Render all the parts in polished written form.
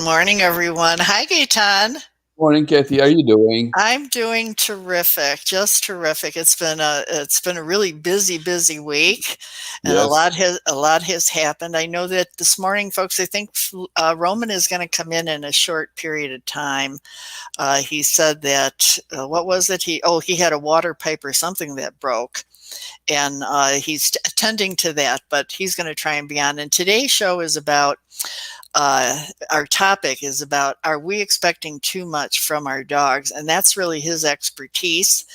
morning, everyone. Hi, Gaetan. Morning, Kathy. How are you doing? I'm doing terrific, just terrific. It's been a really busy week, and Yes. a lot has happened. I know that this morning, folks. I think Roman is going to come in a short period of time. He said that what was it? He had a water pipe or something that broke, and he's attending to that. But he's going to try and be on. And today's show is about our topic is about, are we expecting too much from our dogs? And that's really his expertise.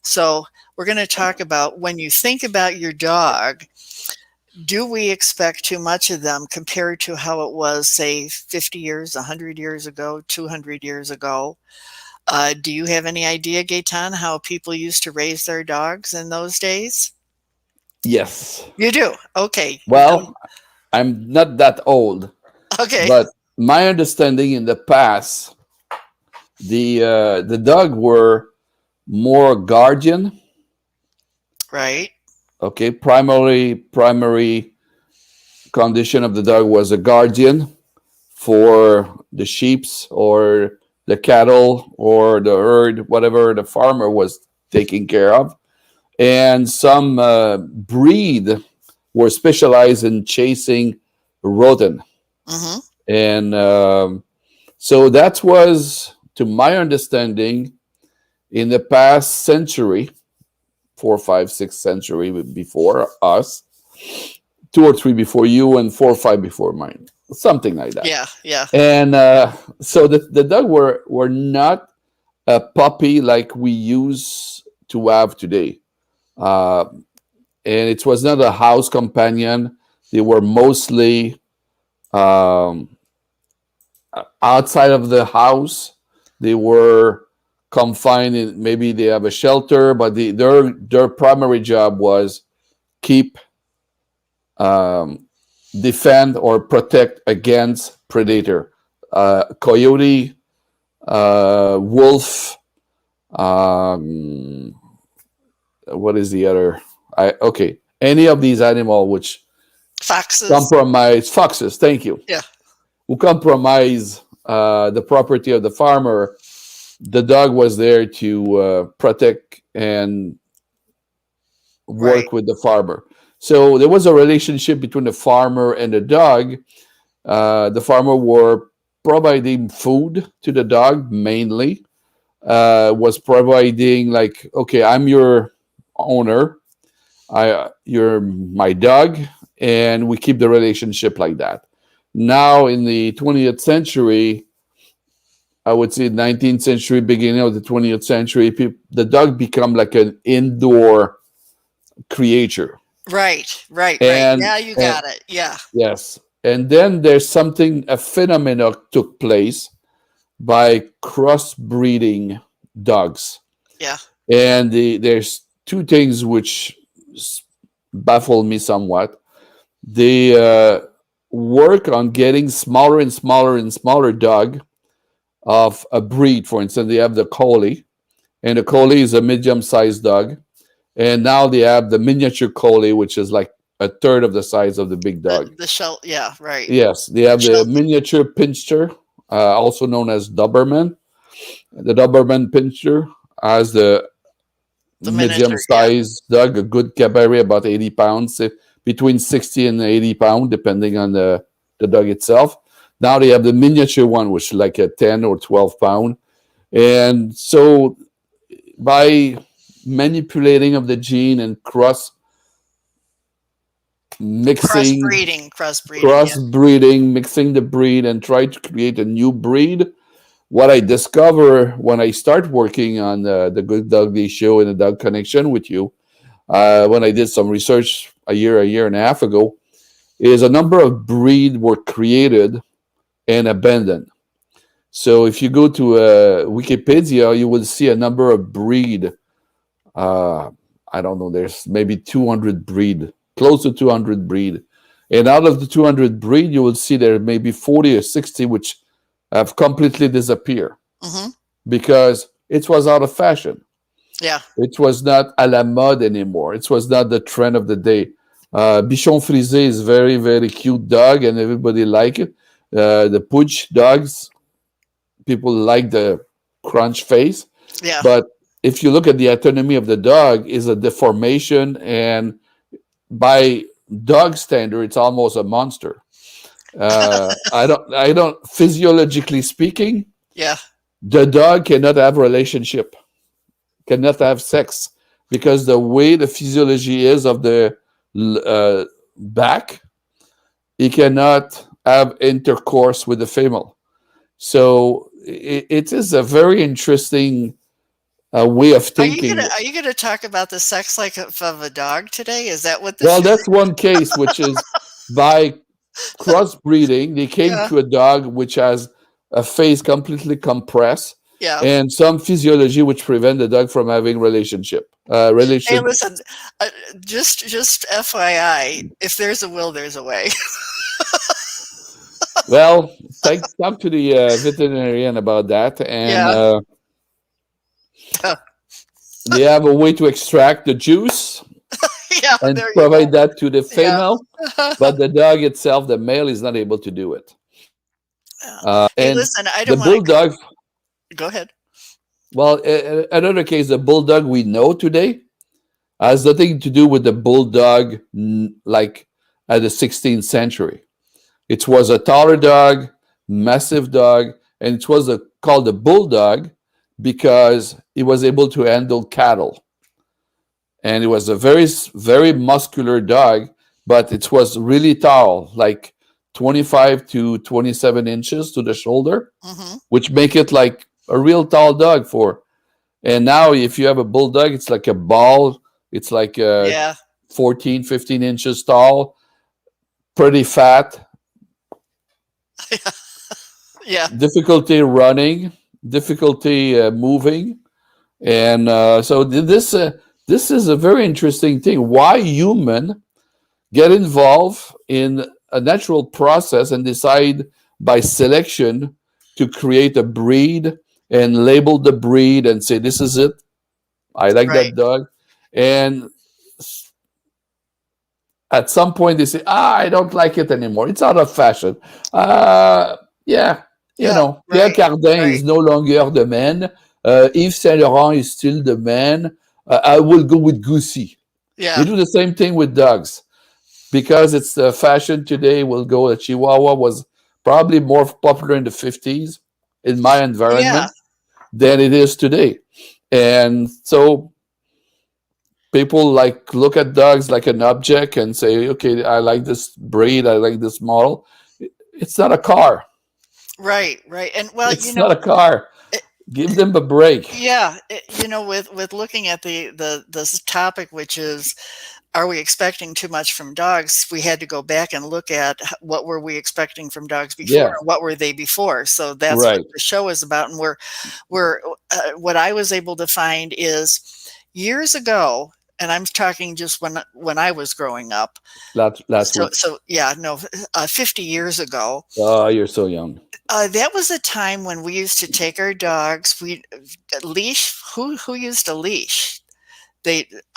So we're going to talk about, when you think about your dog, do we expect too much of them compared to how it was, say, 50 years, 100 years ago, 200 years ago? Do you have any idea, Gaetan, how people used to raise their dogs in those days? Yes. You do? Okay. You know, Well, I'm not that old, okay. but my understanding in the past, the dog were more guardian. Right. Okay, primary condition of the dog was a guardian for the sheeps or the cattle or the herd, whatever the farmer was taking care of. And some breed were specialized in chasing rodent. Mm-hmm. And so that was, to my understanding, in the past century, 4, 5, 6 century before us, 2 or 3 before you, and 4 or 5 before mine, something like that. Yeah. Yeah. And so the dog were not a puppy like we used to have today. Uh, and it was not a house companion. They were mostly um, outside of the house. They were confined in, maybe they have a shelter, but their primary job was keep, um, defend or protect against predator, coyote, wolf. Um, what is the other? Okay, any of these animal which Foxes. compromise foxes. Thank you. Yeah. Who compromise the property of the farmer. The dog was there to protect and Right. work with the farmer. So there was a relationship between the farmer and the dog. The farmer were providing food to the dog mainly. Was providing, like, okay, I'm your owner. You're my dog, and we keep the relationship like that. Now in the 20th century, I would say 19th century, beginning of the 20th century, the dog become like an indoor creature. Right. And, Yeah, you and got it. Yeah. yes, and then there's something, a phenomena took place by crossbreeding dogs. Yeah. And there's two things which baffle me somewhat. They work on getting smaller and smaller and smaller dog of a breed. For instance, they have the collie, and the collie is a medium-sized dog. And now they have the miniature collie, which is like a third of the size of the big dog. The shell. Yeah. Right. Yes, they have the Shell. miniature pincher, also known as Doberman. The Doberman pincher has the The miniature. Yeah. medium-sized dog, a good cabaret, about 80 pounds, between 60 and 80 pounds, depending on the dog itself. Now they have the miniature one, which is like a 10 or 12 pound. And so by manipulating of the gene and mixing, Crossbreeding. Yeah. crossbreeding, mixing the breed and try to create a new breed, what I discover when I start working on the Good Dog Day show and the Dog Connection with you, when I did some research a year and a half ago, is a number of breed were created and abandoned. So if you go to Wikipedia, you will see a number of breed. I don't know. There's maybe 200 breed, close to 200 breed, and out of the 200 breed, you will see there may be 40 or 60 which have completely disappeared Mm-hmm. because it was out of fashion. Yeah. It was not à la mode anymore. It was not the trend of the day. Bichon Frisé is very, very cute dog, and everybody like it. The pooch dogs, people like the crunch face, Yeah. but if you look at the autonomy of the dog, is a deformation, and by dog standard, it's almost a monster. I don't. Physiologically speaking, Yeah. the dog cannot have relationship, cannot have sex, because the way the physiology is of the back, he cannot have intercourse with the female. So it is a very interesting way of thinking. Are you gonna talk about the sex life of a dog today? Is that what this Well, is? that's one case, which is by crossbreeding, they came Yeah. to a dog which has a face completely compressed Yeah. and some physiology which prevent the dog from having Hey, relation. listen, uh, just FYI, if there's a will, there's a way. Well, talk to the veterinarian about that, and Yeah. they have a way to extract the juice Yeah, and there you provide go. that to the Yeah. female, but the dog itself, the male, is not able to do it. Yeah. Hey, And listen, I the don't want to bulldog, go ahead. well, another case, the bulldog we know today has nothing to do with the bulldog like at the 16th century. It was a taller dog, massive dog, and it was called a bulldog because it was able to handle cattle. And it was a very muscular dog, but it was really tall, like 25 to 27 inches to the shoulder, Hmm. which make it like a real tall dog for. And now if you have a bulldog, it's like a ball. It's like Yeah. 14, 15 inches tall, pretty fat, Yeah. difficulty running, difficulty moving. And so this is a very interesting thing. Why human get involved in a natural process and decide by selection to create a breed and label the breed and say, this is it. I like Right. that dog. And at some point they say, I don't like it anymore. It's out of fashion. Yeah, you Yeah. know, Pierre Right. Cardin Right. is no longer the man. Yves Saint Laurent is still the man. I will go with Goosey. They Yeah. do the same thing with dogs because it's the fashion today. We'll go. The Chihuahua was probably more popular in the 50s in my Yeah. environment than it is today. And so people like look at dogs like an object and say, okay, I like this breed, I like this model. It's not a car. Right. Right. And well, It's not a car. it, Give them a break. yeah, with looking at the this topic, which is, are we expecting too much from dogs? We had to go back and look at what were we expecting from dogs before, Yeah, and what were they before. So that's what right. the show is about. And we're what I was able to find is years ago, and I'm talking just when I was growing up. Last week. So yeah, no, 50 years ago. Oh, you're so young. That was a time when we used to take our dogs. We leash. Who used a leash?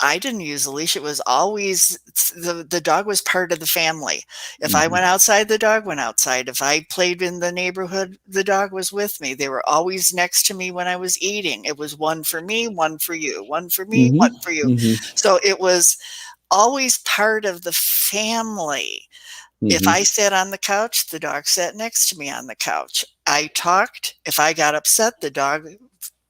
I didn't use a leash. It was always the dog was part of the family. If I Hmm. went outside, the dog went outside. If I played in the neighborhood, the dog was with me. They were always next to me when I was eating. It was one for me, one for you, one for me, Hmm. one for you. Hmm. So it was always part of the family. If Hmm. I sat on the couch, the dog sat next to me on the couch. I talked. If I got upset, the dog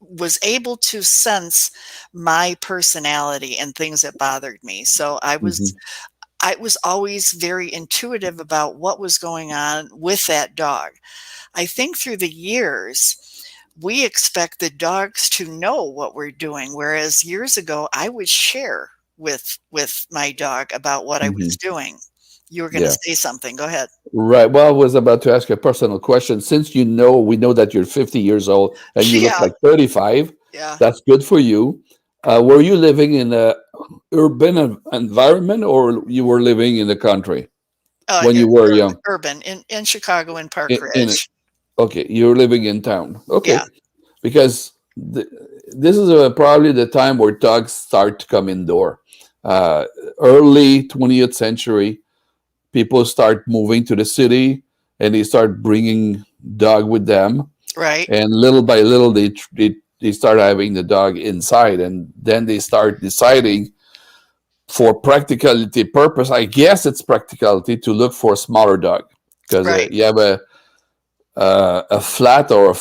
was able to sense my personality and things that bothered me. So Hmm. I was always very intuitive about what was going on with that dog. I think through the years, we expect the dogs to know what we're doing, whereas years ago I would share with my dog about what I was Hmm. doing. You were going to Yeah. say something. Go ahead. Right. Well, I was about to ask you a personal question. Since we know that you're 50 years old and you look Yeah, like 35, yeah. that's good for you. Were you living in a urban environment or you were living in the country when you were young? Urban in Chicago in Park In Ridge. Okay, you're living in town. Yeah. Okay, because this is probably the time where dogs start to come indoor. Early 20th century, people start moving to the city. and they start bringing dog with them, Right. and little by little they start having the dog inside, and then they start deciding for practicality purpose, I guess it's practicality, to look for a smaller dog, because Right. you have a flat or a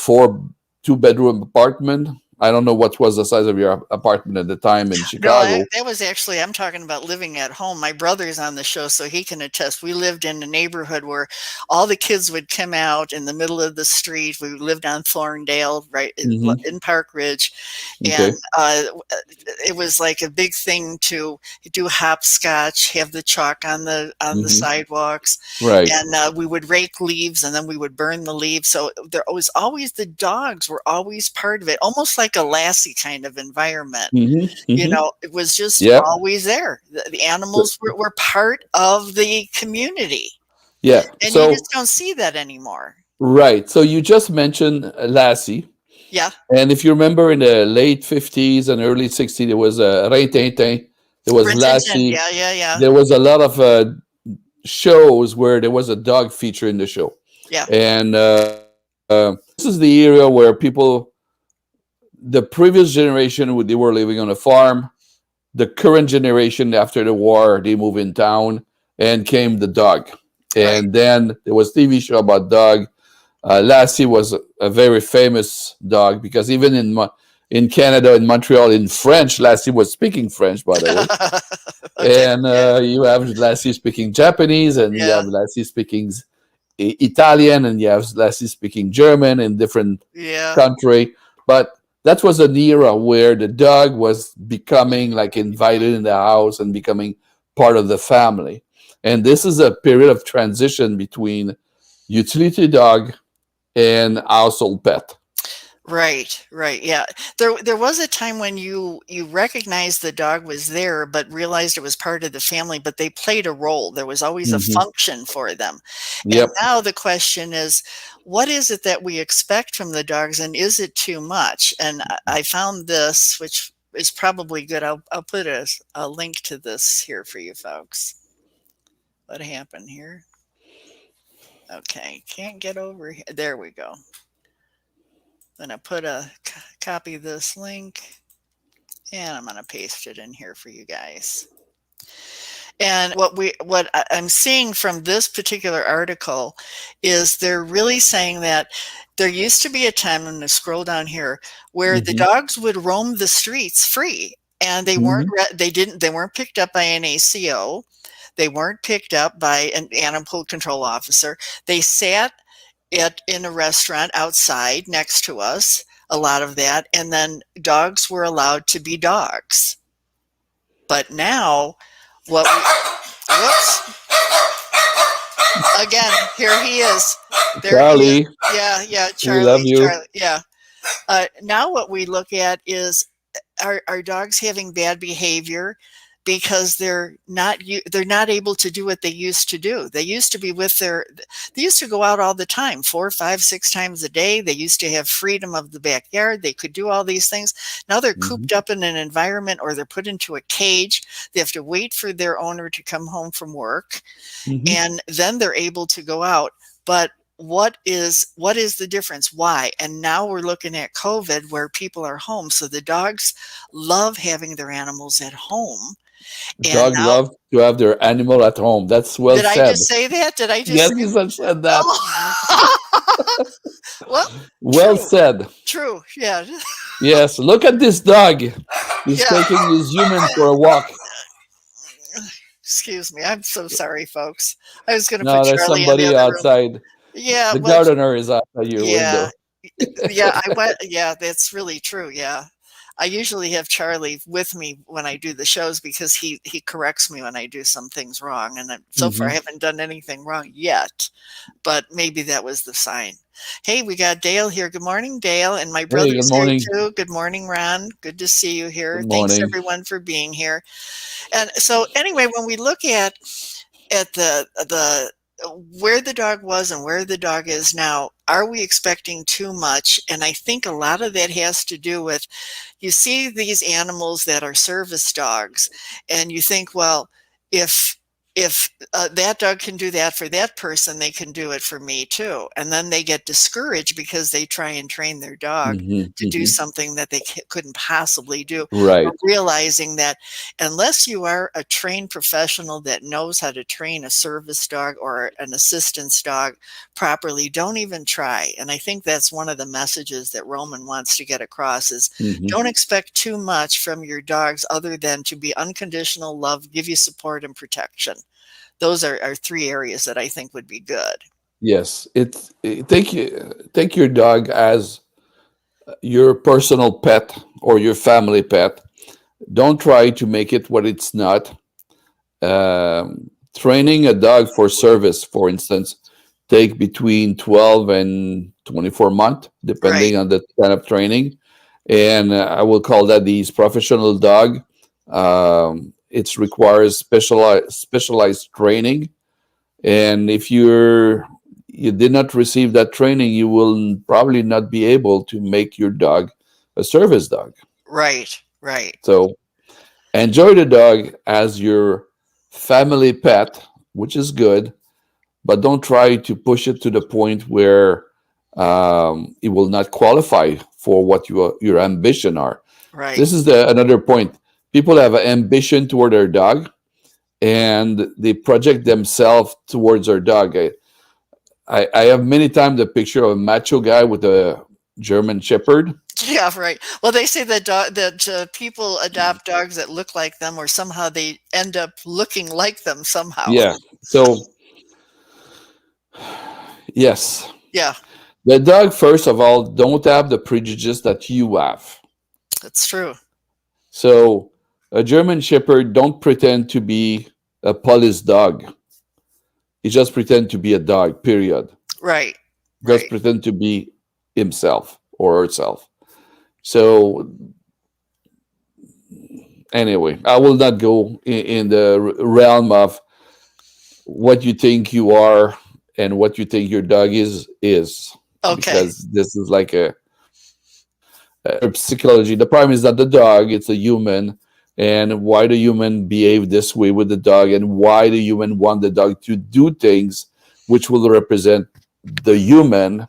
2 bedroom apartment. I don't know what was the size of your apartment at the time in No, Chicago. that was actually, I'm talking about living at home. My brother's on the show, so he can attest. We lived in a neighborhood where all the kids would come out in the middle of the street. We lived on Thorndale, right Hmm. in Park Ridge, and Okay. it was like a big thing to do hopscotch, have the chalk on the Hmm. sidewalks, Right. and we would rake leaves, and then we would burn the leaves. So there was always, the dogs were always part of it, almost like a Lassie kind of environment. Hmm. You Hmm. know, it was just Yeah. always there. The So, animals were part of the community, yeah. and you So just don't see that anymore. right. So you just mentioned Lassie, Yeah, and if you remember, in the late 50s and early 60s, there was Rin Tin Tin, there was Rin Tin Tin. Lassie. Yeah, yeah, yeah, There was a lot of shows where there was a dog feature in the show, yeah. and this is the area where people, the previous generation, they were living on a farm. The current generation, after the war, they moved in town, and came the dog. Right. And then there was TV show about dog. Lassie was a very famous dog, because even in Canada, in Montreal, in French, Lassie was speaking French, by the way. Okay. And Yeah, you have Lassie speaking Japanese, and you yeah, have Lassie speaking Italian, and you have Lassie speaking German in different yeah. country. But that was an era where the dog was becoming like invited in the house and becoming part of the family. And this is a period of transition between utility dog and household pet. Right, right. Yeah. There was a time when you recognized the dog was there, but realized it was part of the family, but they played a role. There was always a Hmm. function for them. And Yep. now the question is, what is it that we expect from the dogs, and is it too much? And I found this, which is probably good. I'll put a link to this here for you folks. What happened here? Okay, can't get over here. There we go. Then I put copy this link, and I'm going to paste it in here for you guys. And what I'm seeing from this particular article is they're really saying that there used to be a time, I'm going to scroll down here, where the Hmm. dogs would roam the streets free, and Hmm. they weren't picked up by an ACO, they weren't picked up by an animal control officer. They sat in a restaurant outside next to us, a lot of that, and then dogs were allowed to be dogs. But now, whoops, again, here he is. There he is. Charlie, Yeah, yeah, we love you. Charlie, yeah. Now what we look at is, are dogs having bad behavior because they're not able to do what they used to do. They used to be they used to go out all the time, 4, 5, 6 times a day. They used to have freedom of the backyard. They could do all these things. Now they're Hmm. cooped up in an environment, or they're put into a cage. They have to wait for their owner to come home from work, Hmm. and then they're able to go out. But what is the difference? Why? And now we're looking at COVID, where people are home, so the dogs love having their animals at home. And Dog now, love to have their animal at home. That's well did I said. just say that? Did I just Yes, say? you said that. Oh, well, Well true, said. true, yeah, Yes, look at this dog. He's yeah. taking his human for a walk. Excuse me, I'm so sorry, folks. I was going to put No, there's Charlie in the somebody other room. outside. Yeah, The well, gardener is outside your yeah, window. yeah, I went. Yeah, that's really true. Yeah, I usually have Charlie with me when I do the shows, because he corrects me when I do some things wrong, and so far I Hmm. haven't done anything wrong yet. But maybe that was the sign. Hey, we got Dale here. Good morning, Dale, and my Hey, good brother's here morning. too. Good morning, Ron. Good to see you Good here. Thanks morning. everyone for being here. And so anyway, when we look at the where the dog was and where the dog is now, are we expecting too much? And I think a lot of that has to do with, you see these animals that are service dogs, and you think, well, if if that dog can do that for that person, they can do it for me too. And then they get discouraged because they try and train their dog Hmm. to do Hmm. something that they couldn't possibly do, or Right. realizing that unless you are a trained professional that knows how to train a service dog or an assistance dog properly, don't even try. And I think that's one of the messages that Roman wants to get across is Hmm. don't expect too much from your dogs other than to be unconditional love, give you support and protection. Those are three areas that I think would be good. Yes. Take your dog as your personal pet or your family pet. Don't try to make it what it's not. Training a dog for service, for instance, take between 12 and 24 months, Right, depending on the kind of training. And I will call that these professional dog. It requires specialized training. And if you did not receive that training, you will probably not be able to make your dog a service dog. right, right, So enjoy the dog as your family pet, which is good, but don't try to push it to the point where it will not qualify for what your ambition are. right. This is another point. People have an ambition toward their dog, and they project themselves towards their dog. I have many times the picture of a macho guy with a German Shepherd. Yeah, right. Well, they say that people adopt dogs that look like them, or somehow they end up looking like them somehow. Yeah. So yes, Yeah, the dog first of all don't have the prejudice that you have. that's true. So a German Shepherd don't pretend to be a police dog. He just pretend to be a dog. Period. Right, Just right. pretend to be himself or herself. So anyway, I will not go in the realm of what you think you are and what you think your dog is Okay, because this is like a psychology. The problem is not the dog; it's a human. And why the human behave this way with the dog, and why the human want the dog to do things which will represent the human,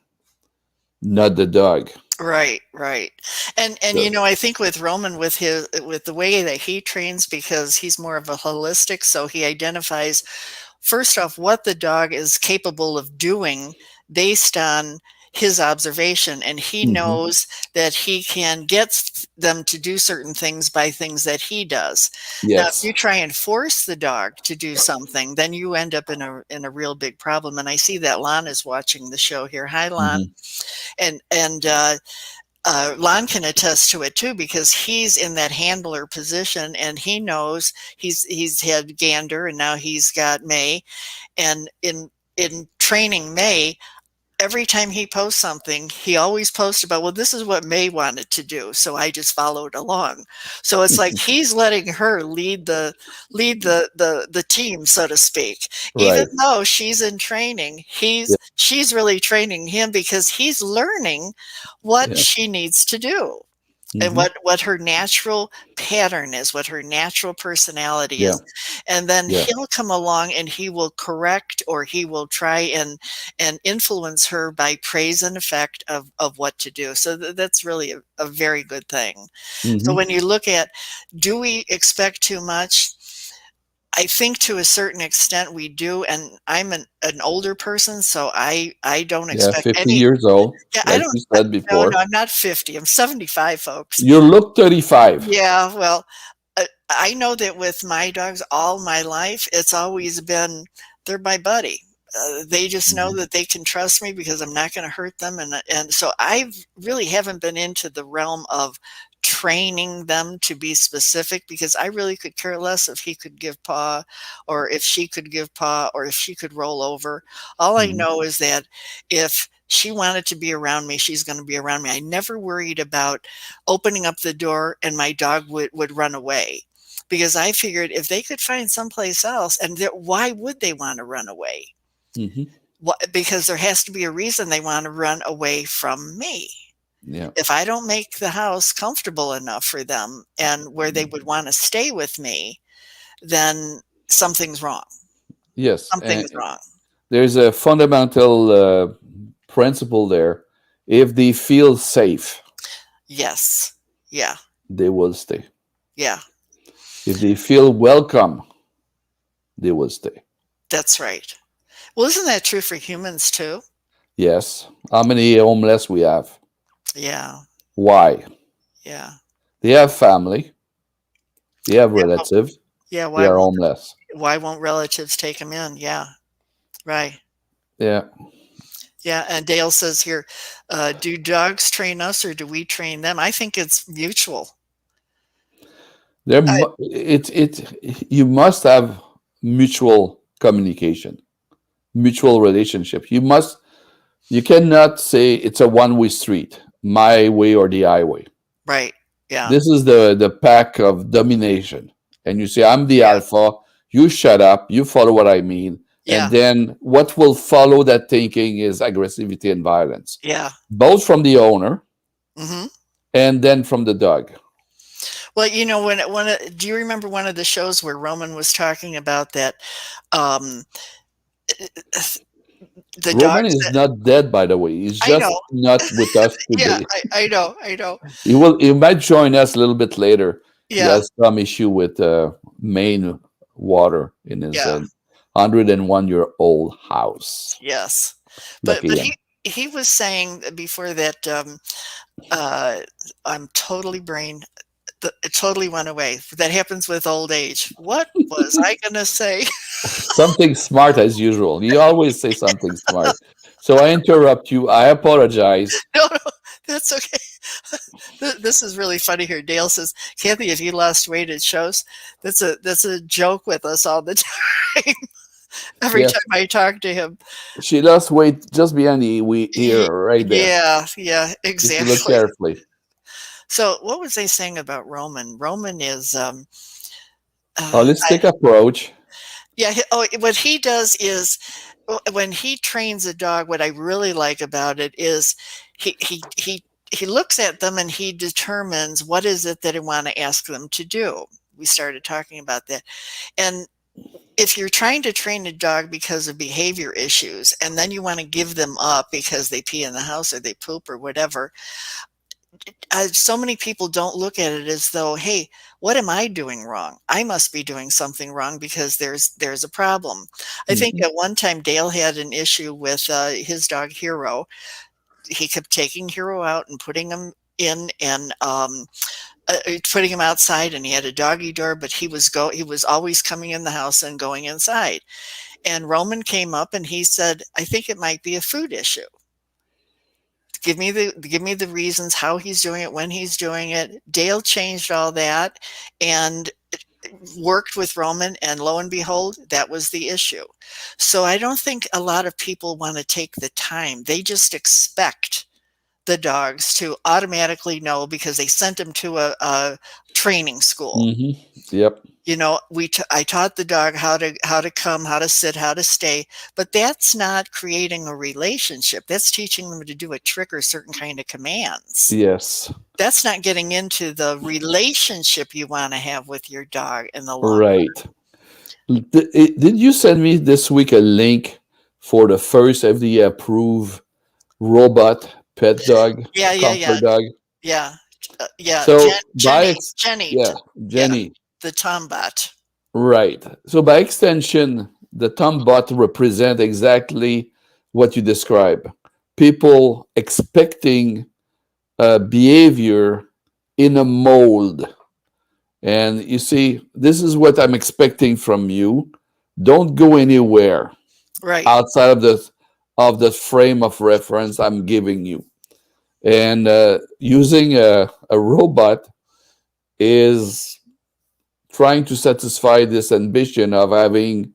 not the dog. right, right. And So, I think with Roman, with the way that he trains, because he's more of a holistic, so he identifies first off what the dog is capable of doing based on his observation, and he mhm. knows that he can get them to do certain things by things that he does. Now if Yes. you try and force the dog to do something, then you end up in a real big problem. And I see that Lon is watching the show here. Hi, Lon. Hmm. And Lon can attest to it too, because he's in that handler position, and he knows he's had Gander, and now he's got May. And in training May, every time he posts something, he always posts about, well, this is what May wanted to do, so I just followed along. So it's like he's letting her lead the team, so to speak. Even Right. though she's in training, Yeah. she's really training him because he's learning what Yeah. she needs to do, and Hmm. what her natural pattern is, what her natural personality Yeah. is. And then Yeah. he'll come along and he will correct, or he will try and influence her by praise and effect of what to do. So that's really a very good thing. So Hmm. when you look at, do we expect too much? I think to a certain extent we do, and I'm an older person, so I don't Yeah. expect 50 any. years old, Yeah, I like don't. you said No, no, before. I'm not 50. I'm 75, folks. You look 35. Yeah, well, I know that with my dogs all my life, it's always been, they're my buddy. They just know Hmm. that they can trust me because I'm not going to hurt them, and so I really haven't been into the realm of training them to be specific, because I really could care less if he could give paw, or if she could give paw, or if she could roll over. All I Hmm. know is that if she wanted to be around me, she's going to be around me. I never worried about opening up the door and my dog would run away, because I figured if they could find someplace else, and why would they want to run away? Hmm. Because there has to be a reason they want to run away from me. Yeah. If I don't make the house comfortable enough for them and where they would want to stay with me, then something's wrong. Yes, Something's wrong. there's a fundamental principle there. If they feel safe, Yes. Yeah. they will stay. Yeah. If they feel welcome, they will stay. That's right. Well, isn't that true for humans too? Yes. How many homeless we have? Yeah. Why? Yeah. They have family, they have Yeah. But relatives, yeah. they are homeless. Why won't relatives take them in? Yeah. Right. Yeah. Yeah. And Dale says here, do dogs train us or do we train them? I think it's mutual. I, You must have mutual communication, mutual relationship. You cannot say it's a one-way street, my way or the highway. right. Yeah. This is the pack of domination. And you say, I'm the Yeah. alpha, you shut up, you follow what I mean. And Yeah. then what will follow that thinking is aggressivity and violence, Yeah. both from the owner Hmm. and then from the dog. Well, do you remember one of the shows where Roman was talking about that? Um, the Roman dogs is that not dead, by the way. He's I just know. not with us Yeah, today. I know. I know. He might join us a little bit later. He Yeah. has some issue with main water in his Yeah. 101-year-old house. Yes. Lucky But him. he was saying before that uh, I'm totally it totally went away. That happens with old age. What was I gonna say? Something smart as usual. You always say something smart. So I interrupt you. I apologize. No, no, that's okay. This is really funny here. Dale says, "Kathy, if you lost weight, it shows." That's a joke with us all the time. Every Yes, time I talk to him. she lost weight just behind the ear, right there. Yeah, yeah, If you look exactly. carefully. So, what was I saying about Roman? Roman is, Holistic approach. yeah. What he does is when he trains a dog. What I really like about it is he looks at them and he determines what is it that I want to ask them to do. We started talking about that, and if you're trying to train a dog because of behavior issues, and then you want to give them up because they pee in the house or they poop or whatever, so many people don't look at it as though, hey, what am I doing wrong? I must be doing something wrong because there's a problem. I think Mhm. at one time Dale had an issue with his dog Hero. He kept taking Hero out and putting him in and putting him outside, and he had a doggy door, but he was always coming in the house and going inside. And Roman came up and he said, I think it might be a food issue. Give me the reasons how he's doing it, when he's doing it. Dale changed all that and worked with Roman, and lo and behold, that was the issue. So I don't think a lot of people want to take the time. They just expect the dogs to automatically know because they sent them to a training school. Mhm. Yep. I taught the dog how to come, how to sit, how to stay, but that's not creating a relationship. That's teaching them to do a trick or certain kind of commands. Yes. That's not getting into the relationship you want to have with your dog in the long Right. Did you send me this week a link for the first FDA approved robot pet dog, Yeah, yeah, yeah, comfort dog? yeah, yeah. So by Jenny, yeah, yeah, Jenny, the Tombot. right. So by extension, the Tom bot represent exactly what you describe. People expecting behavior in a mold. And you see, this is what I'm expecting from you. Don't go anywhere Right, outside of the frame of reference I'm giving you. And using a robot is trying to satisfy this ambition of having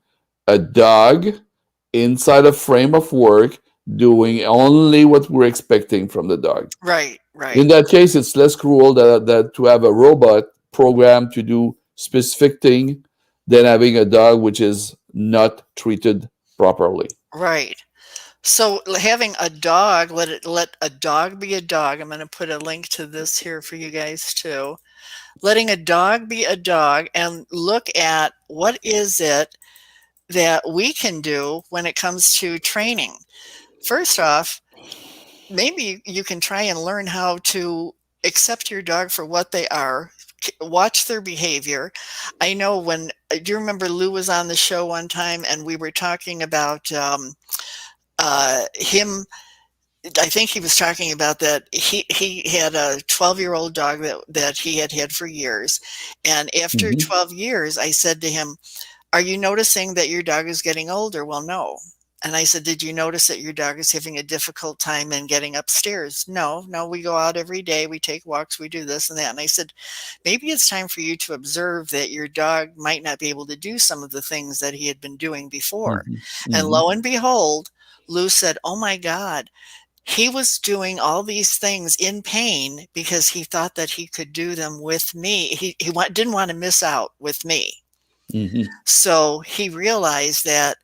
a dog inside a frame of work doing only what we're expecting from the dog. right, right, In that case, it's less cruel that to have a robot programmed to do specific thing than having a dog which is not treated properly. right. So having a dog, let a dog be a dog. I'm going to put a link to this here for you guys too. Letting a dog be a dog and look at what is it that we can do when it comes to training. First off, maybe you can try and learn how to accept your dog for what they are, watch their behavior. I know when, do you remember Lou was on the show one time and we were talking about him? I think he was talking about that he had a 12-year-old dog that he had for years. And after Hmm. 12 years, I said to him, "Are you noticing that your dog is getting older?" "Well, no." And I said, "Did you notice that your dog is having a difficult time in getting upstairs?" "No, no, we go out every day, we take walks, we do this and that." And I said, "Maybe it's time for you to observe that your dog might not be able to do some of the things that he had been doing before." Hmm. And Hmm. lo and behold, Lou said, "Oh my God, he was doing all these things in pain because he thought that he could do them with me. He didn't want to miss out with me." Hmm. So he realized that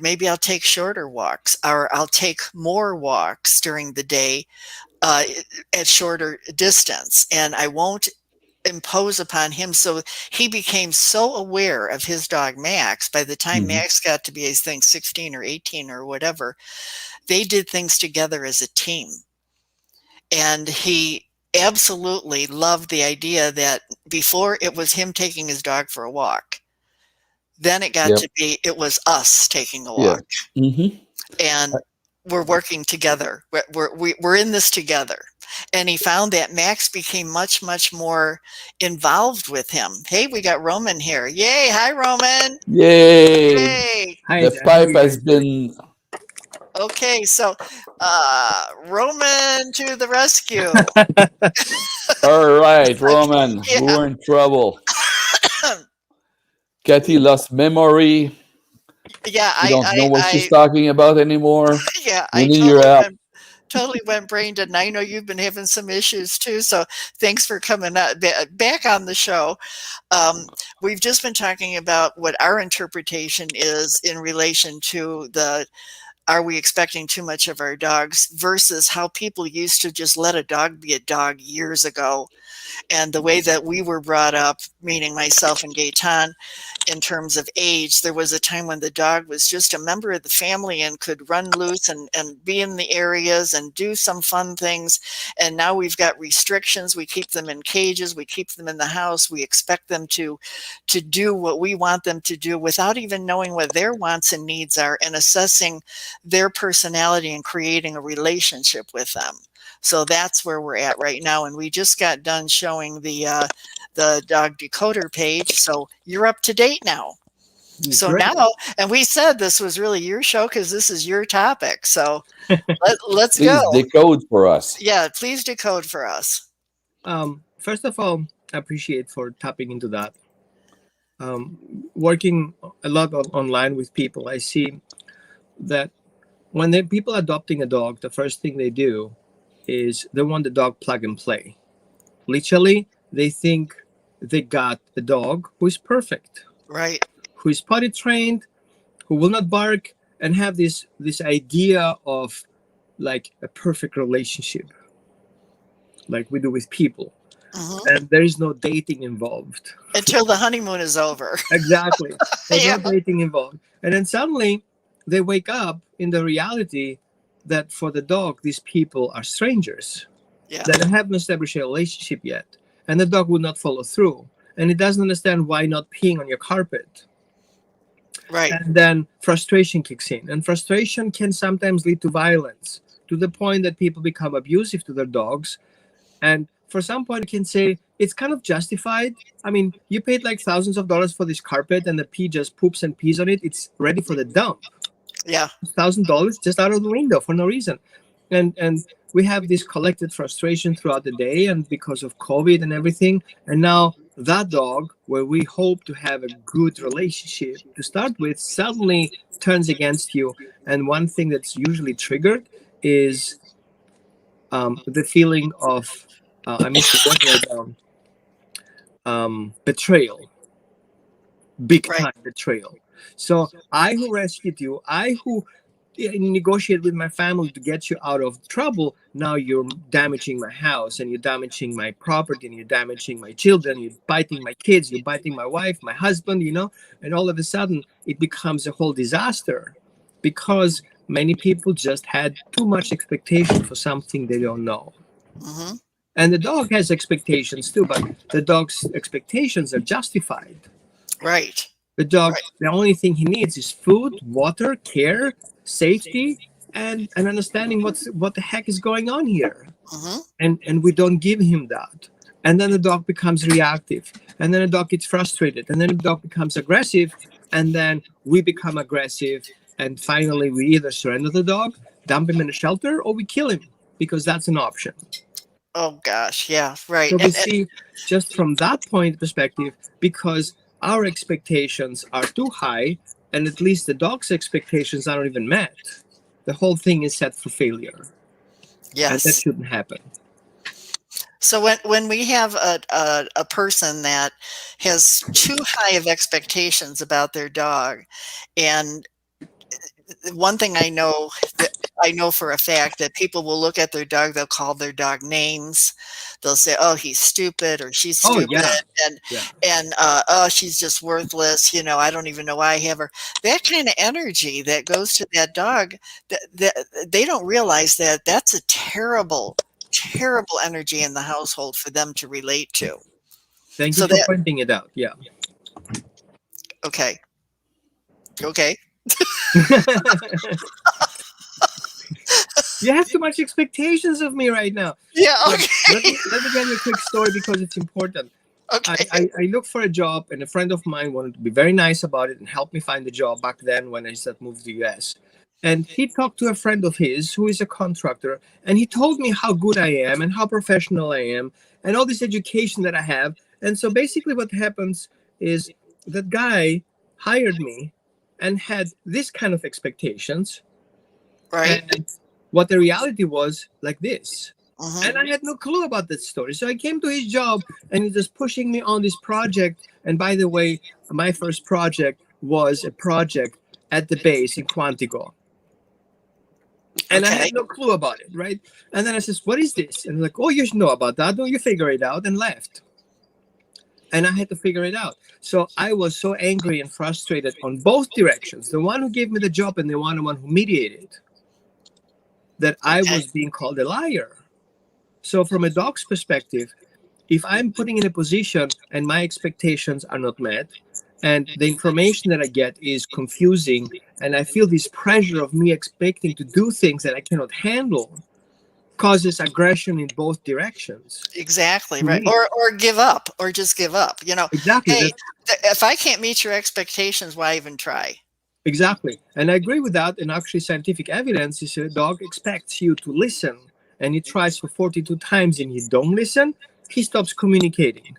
maybe I'll take shorter walks or I'll take more walks during the day uh, at shorter distance, and I won't impose upon him. So he became so aware of his dog Max. By the time Hmm. Max got to be, I think, 16 or 18 or whatever, they did things together as a team. And he absolutely loved the idea that before it was him taking his dog for a walk, then it got Yep. to be it was us taking a Yeah. walk, Hmm. and we're working together. We're in this together. And he found that Max became much, much more involved with him. Hey, we got Roman here. Yay. Hi, Roman. Yay! Yay. Hi The there, how are pipe you has guys doing? been. Okay, so Roman to the rescue. All right, Like, Roman, yeah. we're in trouble. Kathy lost memory. Yeah, She don't know what she's talking about anymore. yeah, We I need your help. totally went brain dead. And I know you've been having some issues too. So thanks for coming back on the show. We've just been talking about what our interpretation is in relation to the are we expecting too much of our dogs versus how people used to just let a dog be a dog years ago. And the way that we were brought up, meaning myself and Gaetan, in terms of age, there was a time when the dog was just a member of the family and could run loose and be in the areas and do some fun things. And now we've got restrictions. We keep them in cages. We keep them in the house. We expect them to do what we want them to do without even knowing what their wants and needs are and assessing their personality and creating a relationship with them. So that's where we're at right now. And we just got done showing the dog decoder page. So you're up to date now. So Great. now, and we said this was really your show because this is your topic. So let's go. Please decode for us. Yeah, please decode for us. First of all, I appreciate for tapping into that. Working a lot online with people, I see that when people adopting a dog, the first thing they do is they want the dog plug and play. Literally, they think they got a dog who is perfect, Right. who is potty trained, who will not bark, and have this idea of like a perfect relationship, like we do with people. Hmm. And there is no dating involved. Until the honeymoon is over. Exactly. There's Yeah. no dating involved. And then suddenly they wake up in the reality that for the dog, these people are strangers Yeah. that haven't established a relationship yet. And the dog would not follow through. And it doesn't understand why not peeing on your carpet. Right. And then frustration kicks in. And frustration can sometimes lead to violence, to the point that people become abusive to their dogs. And for some point, you can say it's kind of justified. I mean, you paid like thousands of dollars for this carpet, and the pee just poops and pees on it. It's ready for the dump. Yeah. $1,000 just out of the window for no reason. And we have this collected frustration throughout the day, and because of COVID and everything. And now that dog, where we hope to have a good relationship to start with, suddenly turns against you. And one thing that's usually triggered is the feeling of I missed the word right down. Betrayal, big Right. time betrayal. So I who rescued you, I who negotiate with my family to get you out of trouble. Now you're damaging my house, and you're damaging my property, and you're damaging my children, you're biting my kids, you're biting my wife, my husband, and all of a sudden it becomes a whole disaster because many people just had too much expectation for something they don't know. Mm-hmm. And the dog has expectations too, but the dog's expectations are justified. Right. The dog, the only thing he needs is food, water, care, safety, and understanding what the heck is going on here. Mm-hmm. And we don't give him that. And then the dog becomes reactive. And then the dog gets frustrated. And then the dog becomes aggressive. And then we become aggressive. And finally, we either surrender the dog, dump him in a shelter, or we kill him, because that's an option. Oh, gosh. Yeah, right. So we see just from that point perspective, because our expectations are too high, and at least the dog's expectations aren't even met, the whole thing is set for failure. Yes. And that shouldn't happen. So when we have a person that has too high of expectations about their dog, and one thing I know for a fact that people will look at their dog, they'll call their dog names. They'll say, "Oh, he's stupid," or "She's stupid," and "Oh, she's just worthless." I don't even know why I have her. That kind of energy that goes to that dog, they don't realize that that's a terrible, terrible energy in the household for them to relate to. Thank you for pointing it out. Yeah. Okay. You have too much expectations of me right now. Yeah, okay. Let me give you a quick story because it's important. Okay. I looked for a job, and a friend of mine wanted to be very nice about it and help me find a job back then when I just moved to the US. And he talked to a friend of his who is a contractor, and he told me how good I am and how professional I am and all this education that I have. And so basically what happens is that guy hired me and had this kind of expectations. Right. And what the reality was like this. Mm-hmm. And I had no clue about that story. So I came to his job, and he's just pushing me on this project. And by the way, my first project was a project at the base in Quantico. And I had no clue about it, right? And then I says, "What is this?" And they're like, "Oh, you should know about that. Don't you figure it out?" And left. And I had to figure it out. So I was so angry and frustrated on both directions. The one who gave me the job and the one who mediated. That I was being called a liar. So from a dog's perspective, if I'm putting in a position and my expectations are not met, and the information that I get is confusing, and I feel this pressure of me expecting to do things that I cannot handle, causes aggression in both directions. Exactly, right. Or give up, or just give up. Exactly. Hey, if I can't meet your expectations, why even try? Exactly. And I agree with that. And actually, scientific evidence is a dog expects you to listen, and he tries for 42 times and you don't listen, he stops communicating.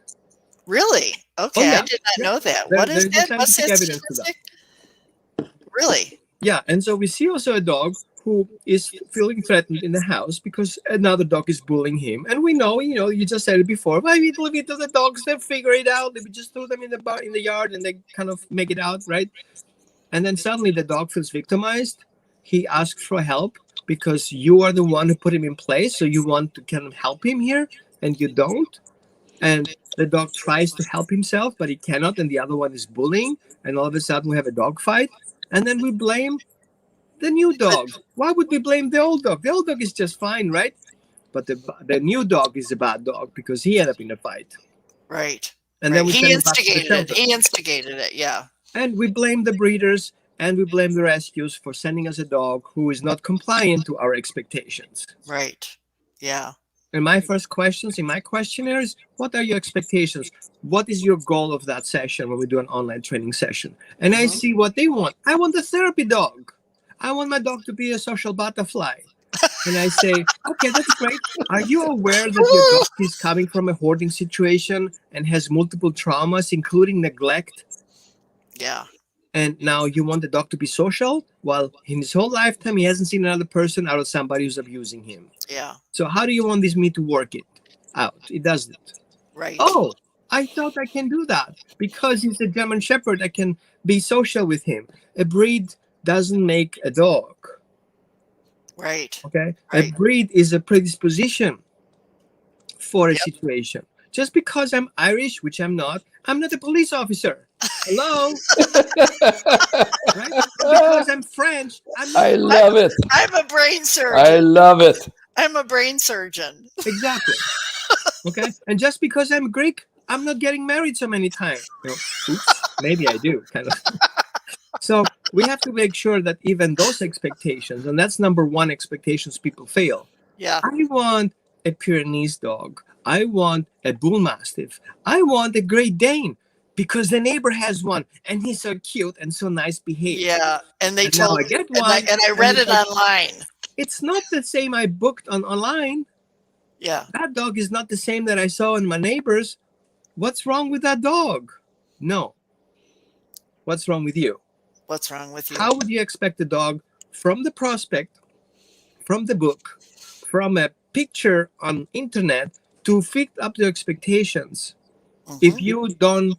Really? Okay, I did not know that. What is that? What's that evidence to that? Really? Yeah. And so we see also a dog who is feeling threatened in the house because another dog is bullying him. And we know, you just said it before, why we leave it to the dogs, they figure it out. They just throw them in the yard and they kind of make it out, right? And then suddenly the dog feels victimized. He asks for help because you are the one who put him in place. So you want to kind of help him here and you don't. And the dog tries to help himself, but he cannot. And the other one is bullying. And all of a sudden we have a dog fight. And then we blame the new dog. Why would we blame the old dog? The old dog is just fine, right? But the new dog is a bad dog because he ended up in a fight. Right. And then he instigated it. He instigated it, yeah. And we blame the breeders and we blame the rescues for sending us a dog who is not compliant to our expectations. Right. Yeah. And my first questions in my questionnaire is, what are your expectations? What is your goal of that session when we do an online training session? And I see what they want. I want a therapy dog. I want my dog to be a social butterfly. And I say, okay, that's great. Are you aware that your dog is coming from a hoarding situation and has multiple traumas, including neglect? Yeah. And now you want the dog to be social? Well, in his whole lifetime, he hasn't seen another person out of somebody who's abusing him. Yeah. So how do you want this meat to work it out? It doesn't. Right. Oh, I thought I can do that. Because he's a German Shepherd, I can be social with him. A breed doesn't make a dog. Right. Okay, a Right. breed is a predisposition for a Yep. situation. Just because I'm Irish, which I'm not a police officer. Hello, right? Or because I'm French, I'm not I a I'm love a, it. I'm a brain I surgeon. love it. I'm a brain surgeon. exactly. Okay, and just because I'm Greek, I'm not getting married so many times. Oops, maybe I do, kind of. So we have to make sure that even those expectations, and that's number one expectations people fail. Yeah. I want a Pyrenees dog. I want a bull mastiff. I want a Great Dane because the neighbor has one and he's so cute and so nice behaved. Yeah. And they And now told I me, get and I one, and I and read it's it like online. it's not the same I booked online. Yeah. That dog is not the same that I saw in my neighbors. What's wrong with that dog? No. What's wrong with you? What's wrong with you? How would you expect a dog from the prospect, from the book, from a picture on internet to fit up to expectations if Mhm.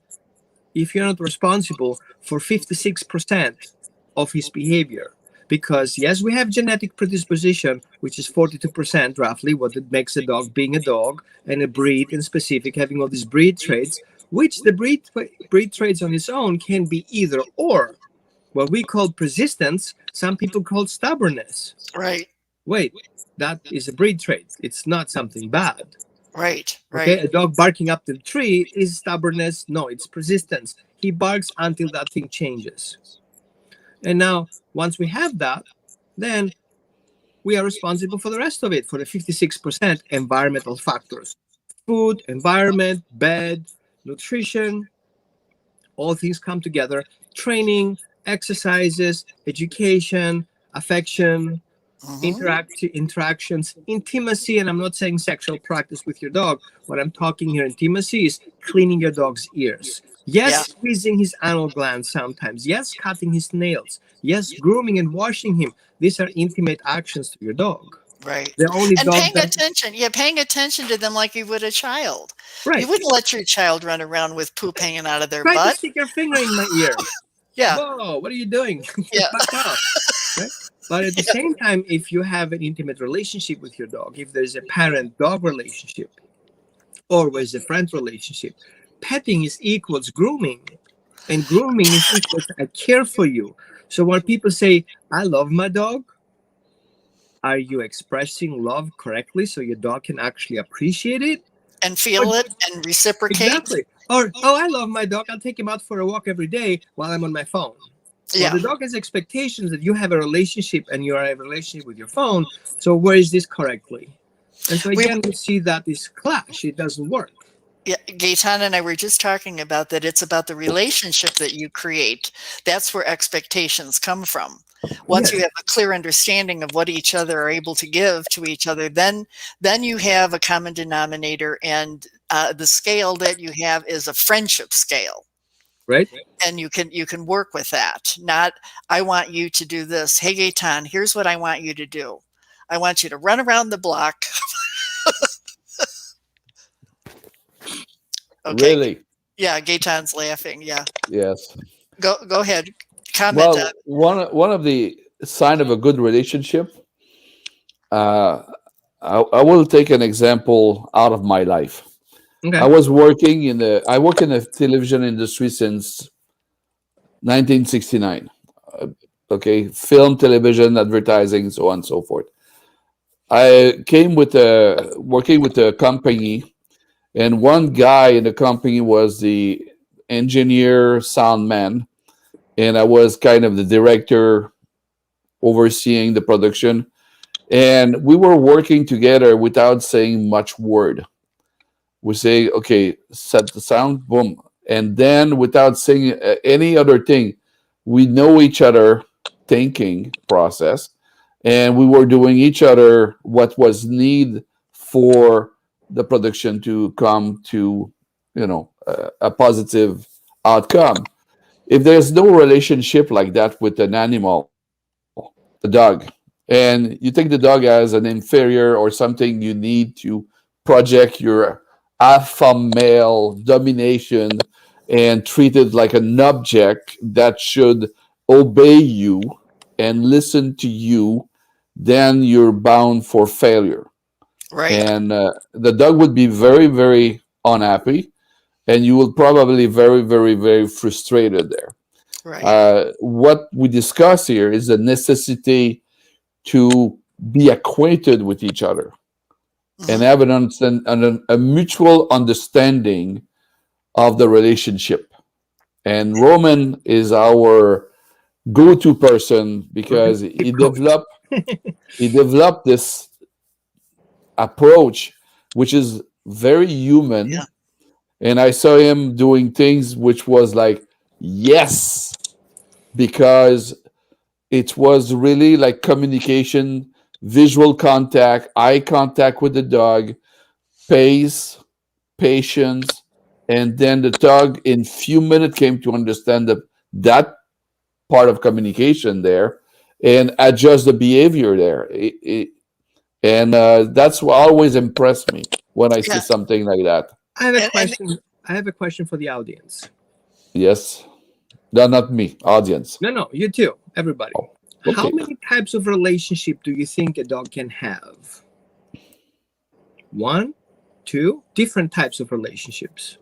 you're not responsible for 56% of his behavior? Because yes, we have genetic predisposition, which is 42% roughly what it makes a dog being a dog, and a breed in specific having all these breed traits, which the breed traits on its own can be either or. What we call persistence, some people call stubbornness. Right. Wait, that is a breed trait. It's not something bad. Right. Okay, Right. a dog barking up the tree is stubbornness. No, it's persistence. He barks until that thing changes. And now, once we have that, then we are responsible for the rest of it, for the 56% environmental factors: food, environment, bed, nutrition, all things come together: training, exercises, education, affection, Mhm. interactions, intimacy. And I'm not saying sexual practice with your dog. What I'm talking here, intimacy, is cleaning your dog's ears. Yeah. Yes, squeezing his anal glands sometimes. Yes, cutting his nails. Yes, grooming and washing him. These are intimate actions to your dog. Right. The only And dog paying that, attention. Yeah, paying attention to them like you would a child. You right, wouldn't let your child run around with poop hanging out of their try to butt. stick your finger in my ear. Yeah. Whoa, what are you doing? Yeah. Back off. Right? But at the Yeah. same time, if you have an intimate relationship with your dog, if there's a parent dog relationship, or with a friend relationship, petting is equals grooming, and grooming is equals I care for you. So when people say, I love my dog, are you expressing love correctly so your dog can actually appreciate it? And Or feel it and reciprocate. exactly. Or, oh, I love my dog. I'll take him out for a walk every day while I'm on my phone. Well, Yeah. the dog has expectations that you have a relationship and you are in a relationship with your phone. So where is this correctly? And so We again, we see that this clash. It doesn't work. Yeah, Gaetan and I were just talking about that. It's about the relationship that you create. That's where expectations come from. Once you Yes. have a clear understanding of what each other are able to give to each other, then you have a common denominator, and the scale that you have is a friendship scale, Right? and you can work with that. Not, I want you to do this. Hey, Gaetan, here's what I want you to do. I want you to run around the block. Okay. Really? Yeah, Gaetan's laughing. Yeah. Yes. Go ahead. Comment on. Well, one of the sign of a good relationship. Uh, I will take an example out of my life. Okay. I work in the television industry since 1969. Uh, okay, film, television, advertising, so on and so forth. I came with a working with a company, and one guy in the company was the engineer, sound man, and I was kind of the director overseeing the production. And we were working together without saying much word. We say, okay, set the sound, boom. And then without saying any other thing, we know each other thinking process. And we were doing each other what was need for the production to come to, a positive outcome. If there's no relationship like that with an animal, a dog, and you take the dog as an inferior or something you need to project your alpha male domination and treat it like an object that should obey you and listen to you then you're bound for failure. Right. And the dog would be very, very unhappy, and you will probably very, very, very frustrated there. Right. What we discuss here is the necessity to be acquainted with each other and Hmm. have a mutual understanding of the relationship. And Roman is our go-to person because Coach. he developed this approach which is very human, Yeah. and I saw him doing things which was like yes, because it was really like communication, visual contact, eye contact with the dog, pace, patience, and then the dog in few minutes came to understand that part of communication there and adjust the behavior there. And that's what always impressed me when I see Yeah. something like that. I have a And question. I have a question for the audience. Yes, no, not me, audience. No, no, you too, everybody. Oh, How okay. many types of relationship do you think a dog can have? One, two, different types of relationships.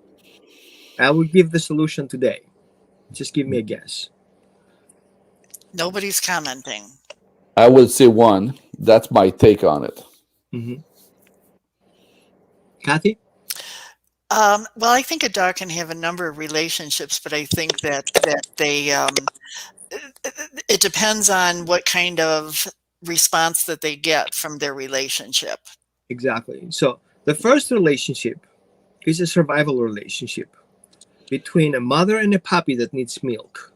I will give the solution today. Just give me a guess. nobody's commenting. I will say one. That's my take on it. Hmm. Kathy? Well, I think a dog can have a number of relationships, but I think that they it depends on what kind of response that they get from their relationship. Exactly. So the first relationship is a survival relationship between a mother and a puppy that needs milk,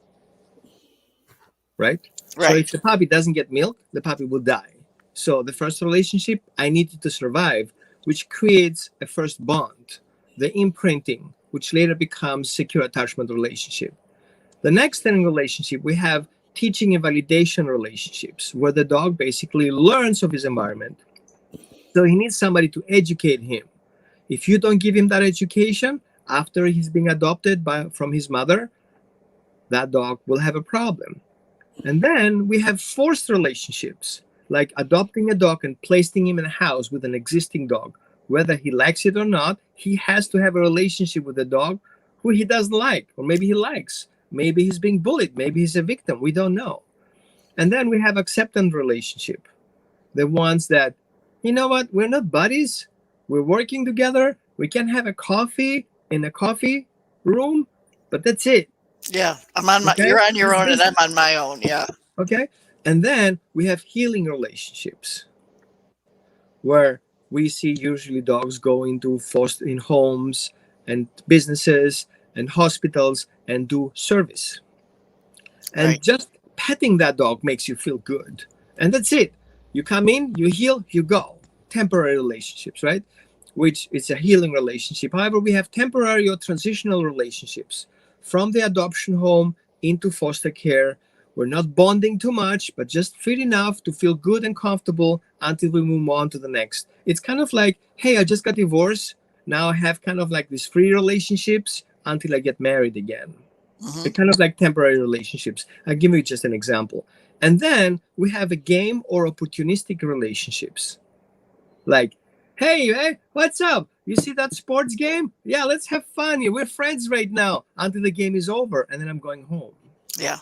right? So Right. if the puppy doesn't get milk, the puppy will die. So the first relationship, I needed to survive, which creates a first bond, the imprinting, which later becomes secure attachment relationship. The next in relationship, we have teaching and validation relationships, where the dog basically learns of his environment. So he needs somebody to educate him. If you don't give him that education after he's being adopted from his mother, that dog will have a problem. And then we have forced relationships, like adopting a dog and placing him in a house with an existing dog. Whether he likes it or not, he has to have a relationship with a dog who he doesn't like, or maybe he likes. Maybe he's being bullied. Maybe he's a victim. We don't know. And then we have acceptance relationship, the ones that, you know what, we're not buddies. We're working together. We can have a coffee in a coffee room, but that's it. Yeah. I'm on my. Okay. You're on your It's own, and I'm business. on my own. Yeah. Okay. And then we have healing relationships, where we see usually dogs go into foster in homes and businesses and hospitals and do service. And Right. just petting that dog makes you feel good. And that's it. You come in, you heal, you go. Temporary relationships, right? Which is a healing relationship. However, we have temporary or transitional relationships from the adoption home into foster care. We're not bonding too much, but just fit enough to feel good and comfortable until we move on to the next. It's kind of like, hey, I just got divorced. Now I have kind of like these free relationships until I get married again. Hmm. They're kind of like temporary relationships. I'll give you just an example. And then we have a game or opportunistic relationships. Like, hey, what's up? You see that sports game? Yeah, let's have fun here. We're friends right now until the game is over, and then I'm going home. Yeah.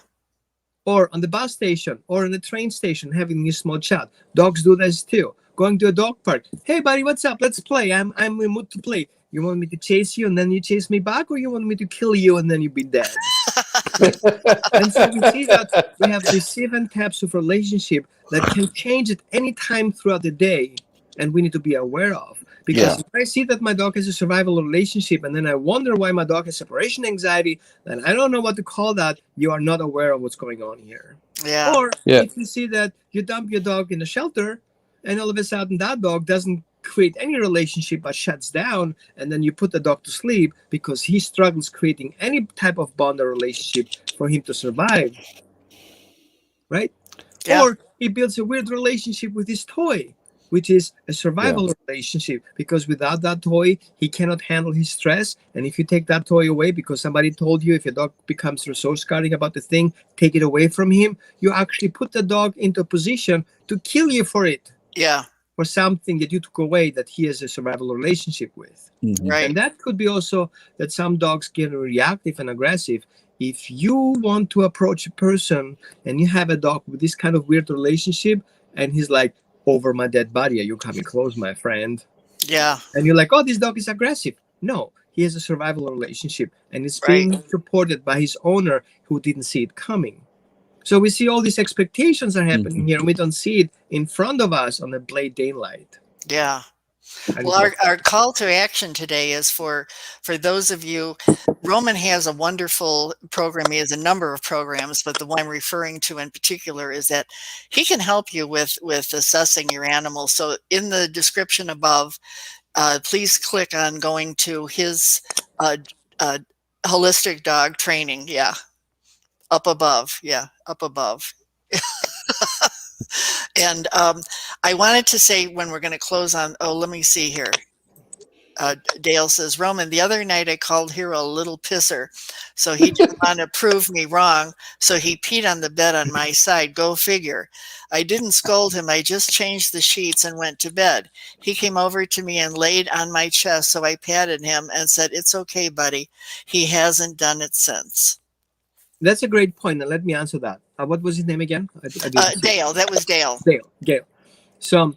Or on the bus station or on the train station having a small chat. Dogs do this too. Going to a dog park. Hey buddy, what's up? Let's play. I'm in the mood to play. You want me to chase you and then you chase me back, or you want me to kill you and then you be dead? And so we see that we have these 7 types of relationship that can change at any time throughout the day, and we need to be aware of. Because Yeah. if I see that my dog has a survival relationship and then I wonder why my dog has separation anxiety, then I don't know what to call that. You are not aware of what's going on here. Yeah. Or Yeah. if you see that you dump your dog in a shelter and all of a sudden that dog doesn't create any relationship but shuts down, and then you put the dog to sleep because he struggles creating any type of bond or relationship for him to survive, right? Yeah. Or he builds a weird relationship with his toy. which is a survival relationship, because without that toy, he cannot handle his stress. And if you take that toy away because somebody told you, if your dog becomes resource guarding about the thing, take it away from him, you actually put the dog into a position to kill you for it. Yeah. For something that you took away that he has a survival relationship with. Right. And that could be also that some dogs get reactive and aggressive. If you want to approach a person and you have a dog with this kind of weird relationship, and he's like, over my dead body, are you coming close, my friend? Yeah. And you're like, oh, this dog is aggressive. No, he has a survival relationship, and it's being supported by his owner who didn't see it coming. So we see all these expectations are happening here, and we don't see it in front of us on the blade daylight. Yeah. Well, our call to action today is for those of you. Roman has a wonderful program. He has a number of programs, but the one I'm referring to in particular is that he can help you with assessing your animal. So in the description above, please click on going to his holistic dog training. Yeah. Up above. Yeah. Up above. And I wanted to say when we're going to close on, let me see here. Dale says, Roman, the other night I called Hero a little pisser. So he didn't want to prove me wrong. So he peed on the bed on my side. Go figure. I didn't scold him. I just changed the sheets and went to bed. He came over to me and laid on my chest. So I patted him and said, it's okay, buddy. He hasn't done it since. That's a great point. Now let me answer that. What was his name again? Dale. That was Dale. Dale. So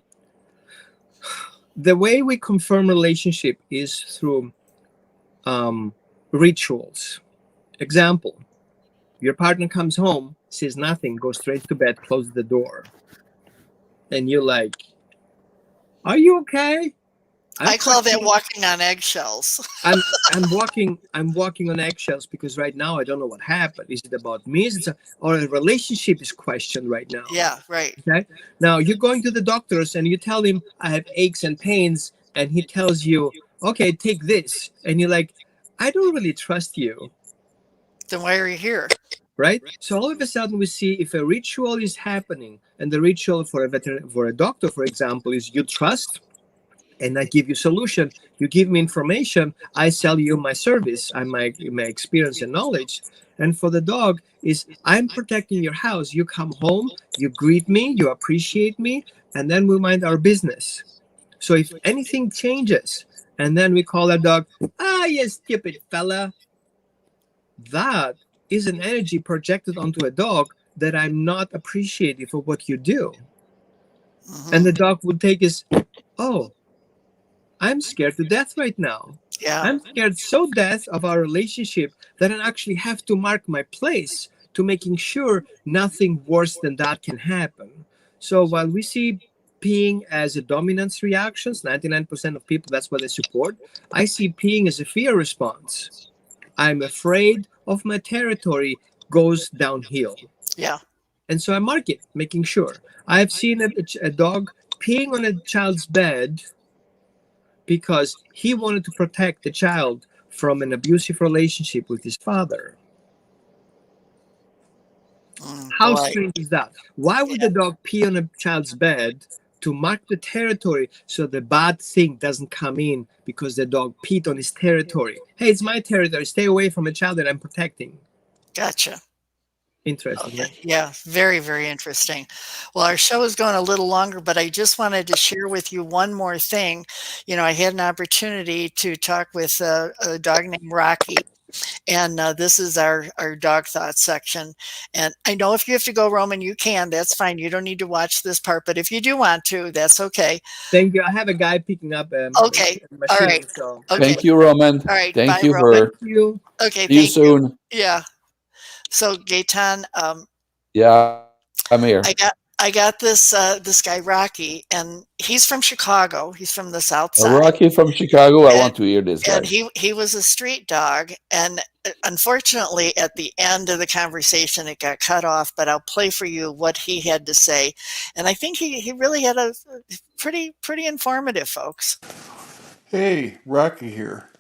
the way we confirm relationship is through rituals. Example, your partner comes home, says nothing, goes straight to bed, closes the door. And you're like, are you okay? I call that walking on eggshells. I'm walking on eggshells because right now I don't know what happened. Is it about me? Or a relationship is questioned right now? Yeah, right. Okay. Now you're going to the doctors and you tell him I have aches and pains, and he tells you, okay, take this, and you're like, I don't really trust you. Then why are you here? Right. So all of a sudden we see if a ritual is happening, and the ritual for a doctor, for example, is you trust. And I give you solution. You give me information. I sell you my service. My experience and knowledge. And for the dog is I'm protecting your house. You come home, you greet me, you appreciate me, and then we mind our business. So if anything changes, and then we call our dog, you stupid fella, that is an energy projected onto a dog that I'm not appreciative of what you do. And the dog would take his, I'm scared to death right now. Yeah. I'm scared so death of our relationship that I actually have to mark my place to making sure nothing worse than that can happen. So while we see peeing as a dominance reactions, 99% of people, that's what they support. I see peeing as a fear response. I'm afraid of my territory goes downhill. Yeah. And so I mark it, making sure. I've seen a dog peeing on a child's bed because he wanted to protect the child from an abusive relationship with his father. How strange is that? Why would the dog pee on a child's bed? To mark the territory so the bad thing doesn't come in because the dog peed on his territory. Hey, it's my territory. Stay away from a child that I'm protecting. Gotcha. Interesting. Okay. Yeah, very, very interesting. Well, our show is going a little longer, but I just wanted to share with you one more thing. I had an opportunity to talk with a dog named Rocky, and this is our dog thoughts section. And I know if you have to go, Roman, you can. That's fine. You don't need to watch this part, but if you do want to, that's okay. Thank you. I have a guy picking up. Okay. All right. So. Okay. Thank you, Roman. All right. Thank Bye, you, Roman. her. Thank you. Okay. See you soon. Yeah. So Gaetan, yeah, I'm here. I got this guy Rocky, and he's from Chicago. He's from the South Side. Rocky from Chicago. I want to hear this guy. And he was a street dog, and unfortunately, at the end of the conversation, it got cut off. But I'll play for you what he had to say, and I think he really had a pretty informative, folks. Hey, Rocky here.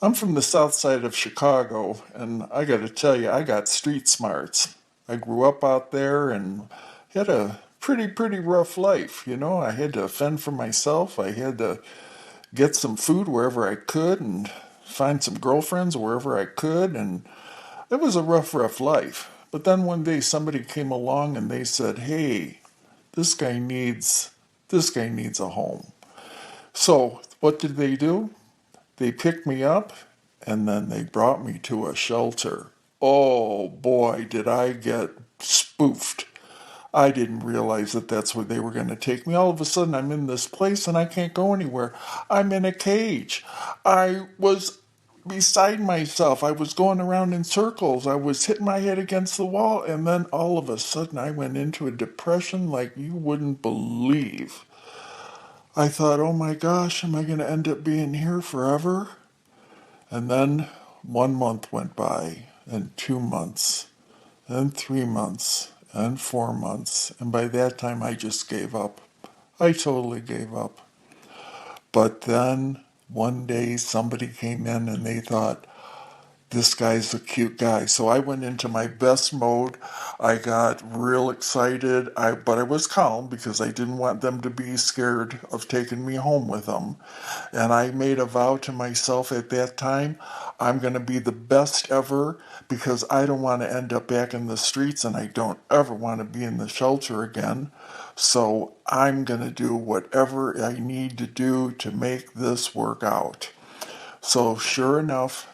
I'm from the south side of Chicago, and I got to tell you, I got street smarts. I grew up out there and had a pretty rough life. You know, I had to fend for myself. I had to get some food wherever I could and find some girlfriends wherever I could. And it was a rough life. But then one day somebody came along and they said, hey, this guy needs a home. So what did they do? They picked me up and then they brought me to a shelter. Oh boy, did I get spoofed. I didn't realize that that's where they were going to take me. All of a sudden, I'm in this place and I can't go anywhere. I'm in a cage. I was beside myself. I was going around in circles. I was hitting my head against the wall. And then all of a sudden, I went into a depression like you wouldn't believe. I thought, oh my gosh, am I going to end up being here forever? And then 1 month went by, and 2 months, and 3 months, and 4 months. And by that time, I just gave up. I totally gave up. But then one day somebody came in and they thought, this guy's a cute guy. So I went into my best mode. I got real excited, but I was calm because I didn't want them to be scared of taking me home with them. And I made a vow to myself at that time, I'm going to be the best ever because I don't want to end up back in the streets and I don't ever want to be in the shelter again. So I'm going to do whatever I need to do to make this work out. So sure enough,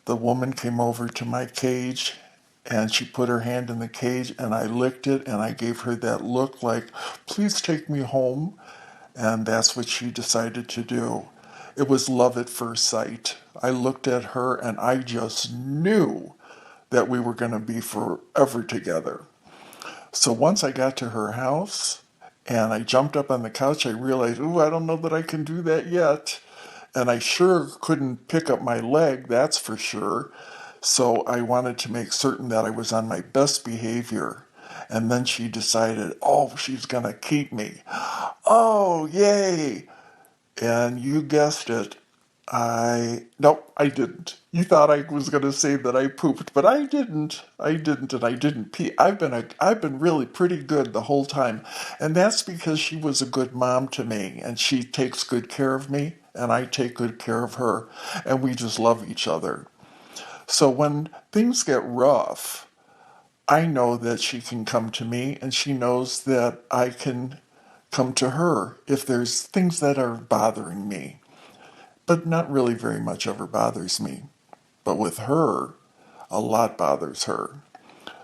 the woman came over to my cage and she put her hand in the cage and I licked it and I gave her that look like, please take me home. And that's what she decided to do. It was love at first sight. I looked at her and I just knew that we were going to be forever together. So once I got to her house and I jumped up on the couch, I realized, ooh, I don't know that I can do that yet. And I sure couldn't pick up my leg, that's for sure. So I wanted to make certain that I was on my best behavior. And then she decided, oh, she's going to keep me. Oh, yay. And you guessed it. Nope, I didn't. You thought I was going to say that I pooped, but I didn't. And I didn't pee. I've been really pretty good the whole time. And that's because she was a good mom to me, and she takes good care of me, and I take good care of her, and we just love each other. So when things get rough, I know that she can come to me, and she knows that I can come to her if there's things that are bothering me. But not really very much ever bothers me. But with her, a lot bothers her.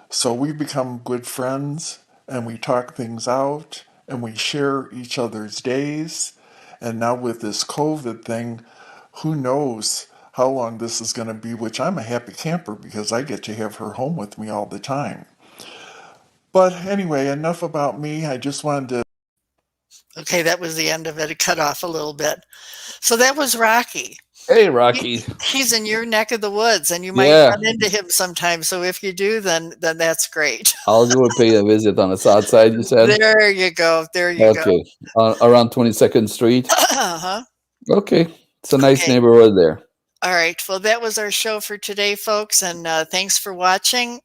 So we become good friends, and we talk things out, and we share each other's days. And now with this COVID thing, who knows how long this is going to be, which I'm a happy camper because I get to have her home with me all the time. But anyway, enough about me. I just wanted to... Okay, that was the end of it. It cut off a little bit. So that was Rocky. Hey, Rocky. He's in your neck of the woods, and you might run into him sometime. So if you do, then that's great. I'll go pay a visit on the south side, you said? There you go. There you go. Okay. Around 22nd Street? Uh-huh. Okay. It's a nice neighborhood there. All right. Well, that was our show for today, folks. And thanks for watching.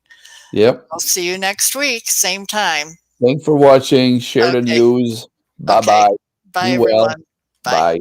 Yep. I'll see you next week, same time. Thanks for watching. Share the news. Bye-bye. Bye, everyone. Bye.